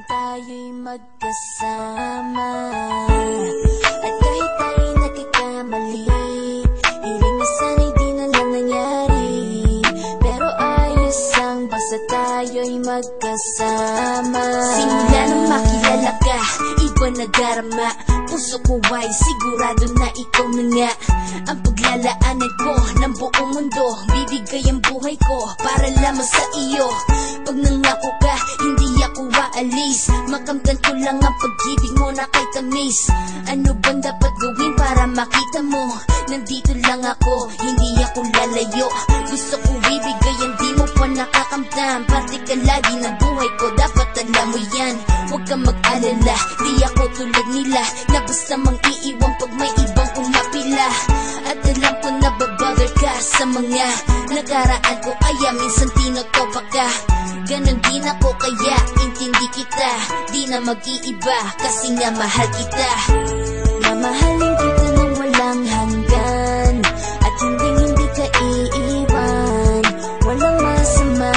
kung tayo'y magkasama. At kahit tayo'y nagkakamali, hiling na sana'y di na lang nangyari. Pero ayos ang basta tayo'y magkasama. Simula nang makilala ka, iba na darama. Puso ko ay sigurado na ikaw na nga ang paglalaanan ko ng buong mundo. Bibigay ang buhay ko para lamang sa iyo. Pag nangako ka, hindi ako aalis. Makamtan ko lang ang pag-ibig mo na kay tamis. Ano bang dapat gawin para makita mo? Nandito lang ako, hindi ako lalayo. Gusto ko ibigay ang di mo pa nakakamtan. Parte ka lagi ng buhay ko, dapat alam mo yan. Huwag kang mag-alala, di ako tulad nila na basta mang iiwan pag may ibang umapila. At alam ko na babother ka sa mga nakaraan ko, kaya minsan tinotopa ka. Ganon din ako kaya intindi kita. Di na mag-iiba kasi nga mahal kita. Mamahalin kita nang walang hanggan, at hindi ka iiwan. Walang masama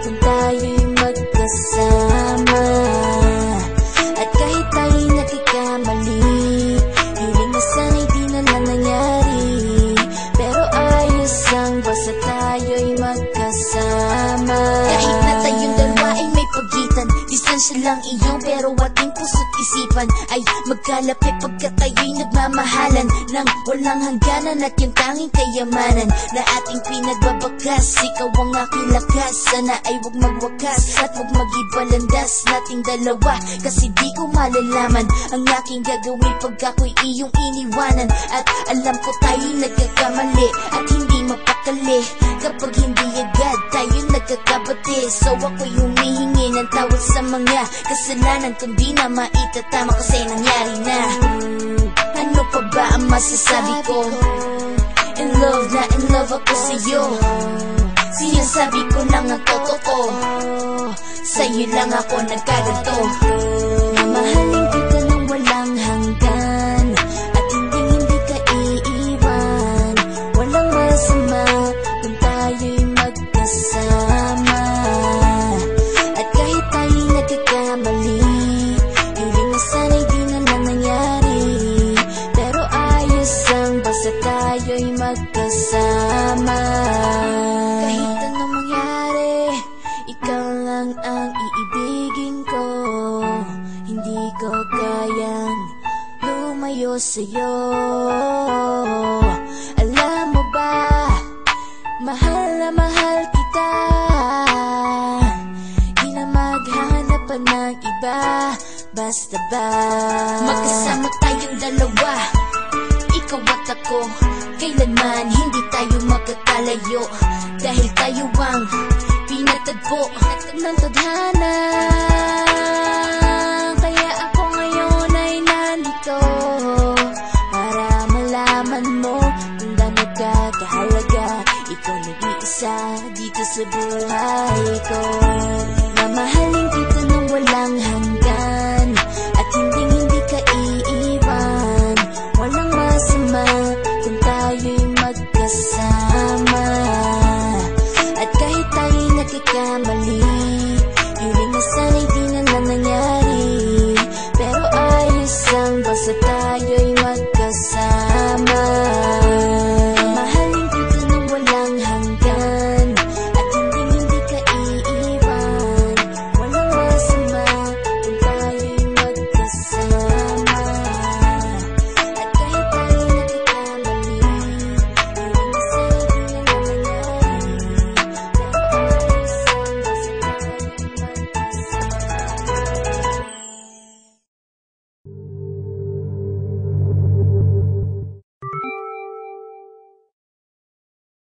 kung tayo'y magkasama. At kahit tayo'y nagkakamali, hiling na sana'y di na lang nangyari. Pero ayos ang basta tayo'y magkasama. Kahit na tayong dalawa ay may pagitan, distansya lang iyong pero ating puso't isipan ay magkalapit pagkat tayo'y nagmamahalan ng walang hangganan. At yung tanging kayamanan na ating pinagbabakas, ikaw ang aking lakas. Sana ay huwag magwakas at huwag mag-ibalandas nating dalawa, kasi di ko malalaman ang aking gagawin pag ako'y iyong iniwanan. At alam ko tayo'y nagkakamali at hindi mapakali kapag hindi agad tayo'y nagkakabati. So ako'y humihingi ng tawad sa mga kasalanan kung di na maitatama kasi nangyari na. Ano pa ba ang masasabi ko? In love na in love ako sa'yo. Sinasabi ko lang ang totoo, sa'yo lang ako nagkaganto. Mamahalin kita nang walang hanggan, at hindi ka iiwan. Walang masama kung tayo'y magkasama. At kahit tayo'y nagkakamali, hiling na sana'y di na lang nangyari. Pero ayos ang basta tayo'y magkasama. Kahit anong mangyari, ikaw lang ang iibigin ko. Hindi ko kayang lumayo sa'yo. Alam mo ba, mahal na mahal kita. Di na maghanap pa ng iba, basta ba magkasama tayong dalawa, ikaw at ako. Kailanman hindi tayo magkakalayo, dahil tayo ang pinatagpo ng tadhana.